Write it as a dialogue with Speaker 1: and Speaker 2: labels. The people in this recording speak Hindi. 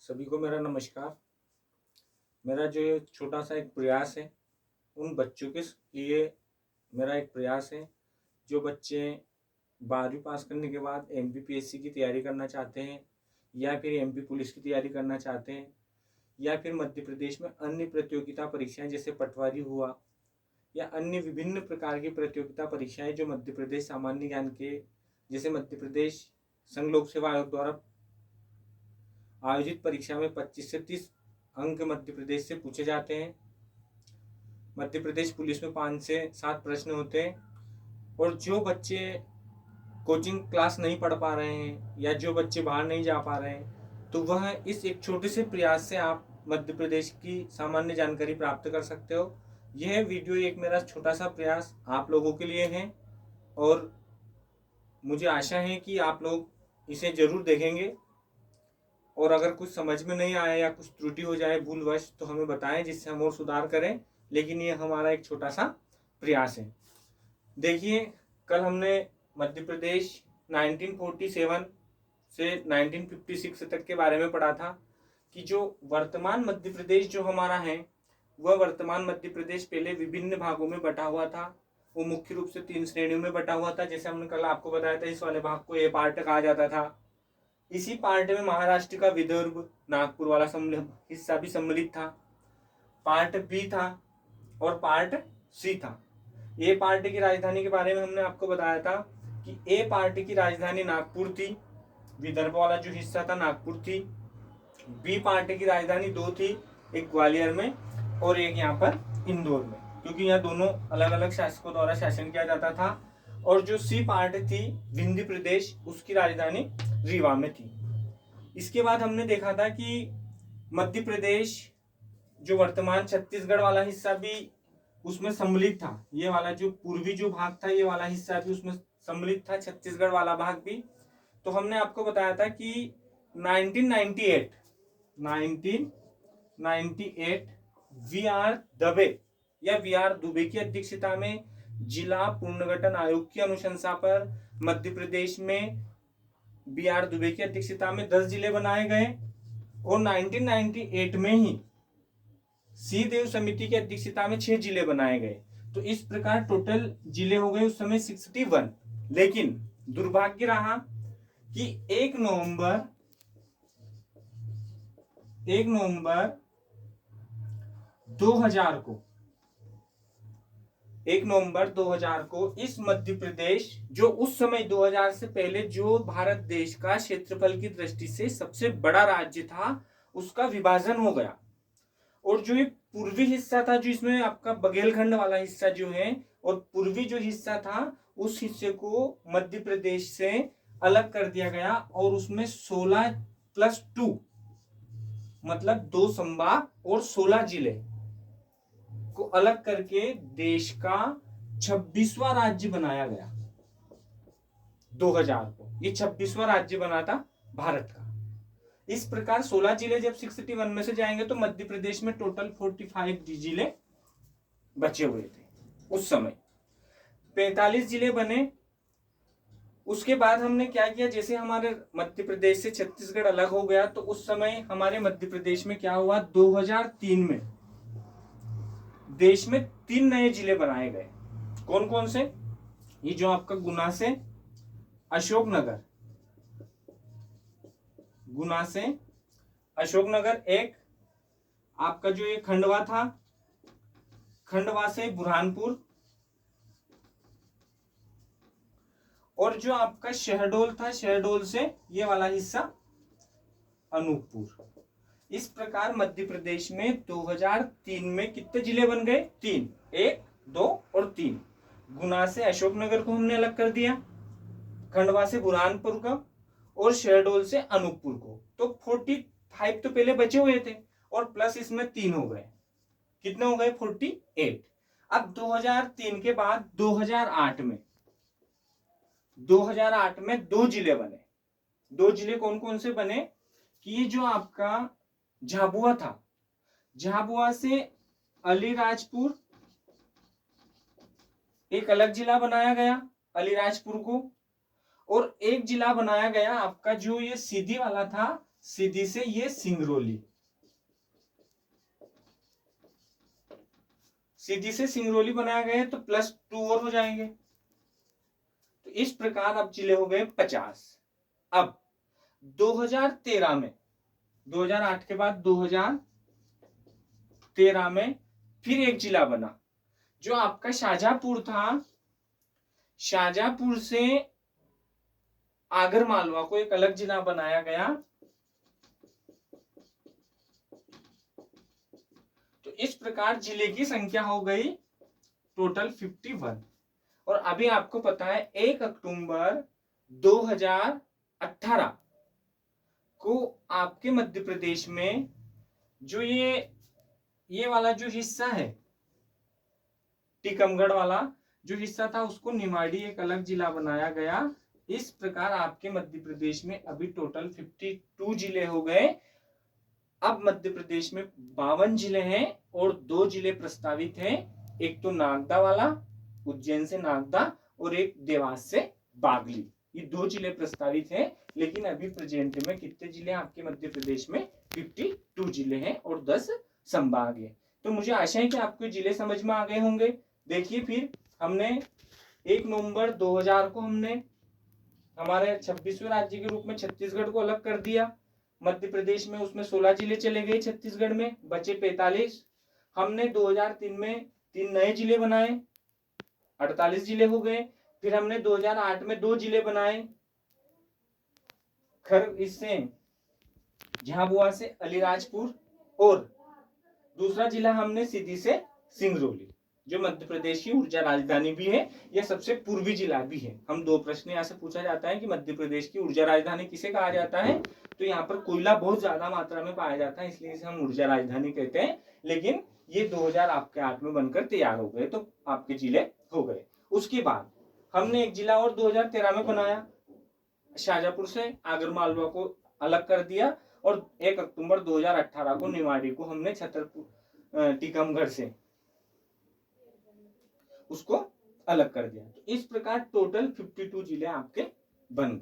Speaker 1: सभी को मेरा नमस्कार। मेरा जो ये छोटा सा एक प्रयास है, उन बच्चों के लिए मेरा एक प्रयास है जो बच्चे 12वीं पास करने के बाद एमपीपीएससी की तैयारी करना चाहते हैं, या फिर एमपी पुलिस की तैयारी करना चाहते हैं, या फिर मध्य प्रदेश में अन्य प्रतियोगिता परीक्षाएं जैसे पटवारी हुआ या अन्य विभिन्न प्रकार की प्रतियोगिता परीक्षाएं जो मध्य प्रदेश सामान्य ज्ञान के जैसे मध्य प्रदेश संघ लोक सेवा आयोग द्वारा आयोजित परीक्षा में 25 से 30 अंक मध्य प्रदेश से पूछे जाते हैं। मध्य प्रदेश पुलिस में 5 से 7 प्रश्न होते हैं। और जो बच्चे कोचिंग क्लास नहीं पढ़ पा रहे हैं या जो बच्चे बाहर नहीं जा पा रहे हैं, तो वह इस एक छोटे से प्रयास से आप मध्य प्रदेश की सामान्य जानकारी प्राप्त कर सकते हो। यह वीडियो एक मेरा छोटा सा प्रयास आप लोगों के लिए है और मुझे आशा है कि आप लोग इसे जरूर देखेंगे। और अगर कुछ समझ में नहीं आया या कुछ त्रुटि हो जाए भूलवश तो हमें बताएं, जिससे हम और सुधार करें। लेकिन ये हमारा एक छोटा सा प्रयास है। देखिए, कल हमने मध्य प्रदेश 1947 से 1956 तक के बारे में पढ़ा था कि जो वर्तमान मध्य प्रदेश जो हमारा है, वह वर्तमान मध्य प्रदेश पहले विभिन्न भागों में बटा हुआ था। वो मुख्य रूप से 3 श्रेणियों में बटा हुआ था। जैसे हमने कल आपको बताया था, इस वाले भाग को ए पार्ट कहा जाता था। इसी पार्ट में महाराष्ट्र का विदर्भ नागपुर वाला हिस्सा भी सम्मिलित था। पार्ट बी था और पार्ट सी था। ए पार्ट की राजधानी के बारे में हमने आपको बताया था कि ए पार्ट की राजधानी नागपुर थी, विदर्भ वाला जो हिस्सा था नागपुर थी। बी पार्ट की राजधानी 2 थी, एक ग्वालियर में और एक यहाँ पर इंदौर में, क्योंकि यहाँ दोनों अलग अलग शासकों द्वारा शासन किया जाता था। और जो सी पार्ट थी विंध्य प्रदेश, उसकी राजधानी रीवा में थी। इसके बाद हमने देखा था कि मध्य प्रदेश जो वर्तमान छत्तीसगढ़ वाला हिस्सा भी उसमें सम्मिलित था। ये वाला जो पूर्वी जो भाग था, ये वाला हिस्सा भी उसमें सम्मिलित था, छत्तीसगढ़ वाला भाग भी। तो हमने आपको बताया था कि 1998 वी आर दबे या वी आर दुबे की अध्यक्षता में जिला पुनर्गठन आयोग की अनुशंसा पर मध्य प्रदेश में बी आर दुबे की अध्यक्षता में 10 जिले बनाए गए। और 1998 में ही सी देव समिति की अध्यक्षता में 6 जिले बनाए गए। तो इस प्रकार टोटल जिले हो गए उस समय 61। लेकिन दुर्भाग्य रहा कि 1 नवंबर 2000 को इस मध्य प्रदेश जो उस समय 2000 से पहले जो भारत देश का क्षेत्रफल की दृष्टि से सबसे बड़ा राज्य था, उसका विभाजन हो गया। और जो ये पूर्वी हिस्सा था, जो इसमें आपका बघेलखंड वाला हिस्सा जो है, और पूर्वी जो हिस्सा था उस हिस्से को मध्य प्रदेश से अलग कर दिया गया। और उसमें 16+2 मतलब 2 संभाग और 16 जिले को अलग करके देश का 26वां राज्य बनाया गया। 2000 को ये 26वां राज्य बना था भारत का। इस प्रकार 16 जिले जब 61 में से जाएंगे तो मध्य प्रदेश में टोटल 45 जिले बचे हुए थे। उस समय 45 जिले बने। उसके बाद हमने क्या किया, जैसे हमारे मध्य प्रदेश से छत्तीसगढ़ अलग हो गया, तो उस समय हमारे मध्य प्रदेश में क्या हुआ, 2003 में देश में 3 नए जिले बनाए गए। कौन कौन से? ये जो आपका गुना से अशोकनगर, एक आपका जो ये खंडवा था, खंडवा से बुरहानपुर, और जो आपका शहडोल था, शहडोल से ये वाला हिस्सा अनूपपुर। इस प्रकार मध्य प्रदेश में 2003 में कितने जिले बन गए? 3, 1, 2 और 3। गुना से अशोकनगर को हमने अलग कर दिया, खंडवा से बुरहानपुर का और शहडोल से अनूपपुर को। तो 45 तो पहले बचे हुए थे और प्लस इसमें 3 हो गए। कितने हो गए? 48। अब 2003 के बाद 2008 में 2 जिले बने। 2 जिले कौन कौन से बने कि ये जो आपका झाबुआ था, झाबुआ से अलीराजपुर एक अलग जिला बनाया गया, अलीराजपुर को। और एक जिला बनाया गया आपका जो ये सीधी वाला था, सीधी से ये सिंगरौली, सीधी से सिंगरौली बनाया गया है तो +2 और हो जाएंगे। तो इस प्रकार अब जिले हो गए 50। अब 2013 में, 2008 के बाद 2013 में फिर एक जिला बना, जो आपका शाहजहांपुर था। शाहजहांपुर से आगर मालवा को एक अलग जिला बनाया गया। तो इस प्रकार जिले की संख्या हो गई टोटल 51। और अभी आपको पता है 1 अक्टूबर 2018 को आपके मध्य प्रदेश में जो ये वाला जो हिस्सा है, टीकमगढ़ वाला जो हिस्सा था, उसको निमाड़ी एक अलग जिला बनाया गया। इस प्रकार आपके मध्य प्रदेश में अभी टोटल 52 जिले हो गए। अब मध्य प्रदेश में 52 जिले हैं और 2 जिले प्रस्तावित हैं। एक तो नागदा वाला, उज्जैन से नागदा, और एक देवास से बागली। ये 2 जिले प्रस्तावित हैं। लेकिन अभी प्रेजेंट में कितने जिले आपके मध्य प्रदेश में? 52 जिले हैं और 10 संभाग है। तो मुझे आशा है कि आपको जिले समझ में आ गए होंगे। देखिए, फिर हमने 1 नवंबर 2000 को हमने हमारे 26वें राज्य के रूप में छत्तीसगढ़ को अलग कर दिया। मध्य प्रदेश में उसमें 16 जिले चले गए, छत्तीसगढ़ में बचे 45। हमने 2003 में 3 नए जिले बनाए, 48 जिले हो गए। फिर हमने 2008 में 2 जिले बनाए, इससे झाबुआ से अलीराजपुर, और दूसरा जिला हमने सीधी से सिंगरौली, जो मध्य प्रदेश की ऊर्जा राजधानी भी है। यह सबसे पूर्वी जिला भी है। हम 2 प्रश्न यहाँ से पूछा जाता है कि मध्य प्रदेश की ऊर्जा राजधानी किसे कहा जाता है? तो यहाँ पर कोयला बहुत ज्यादा मात्रा में पाया जाता है, इसलिए इसे हम ऊर्जा राजधानी कहते हैं। लेकिन ये 2008 में बनकर तैयार हो गए, तो आपके जिले हो गए। उसके बाद हमने एक जिला और 2013 में बनाया, शाहजहांपुर से आगर मालवा को अलग कर दिया, और 1 अक्टूबर 2018 को निमाड़ी को हमने छतरपुर टीकमगढ़ से उसको अलग कर दिया। तो इस प्रकार टोटल 52 जिले आपके बन गए।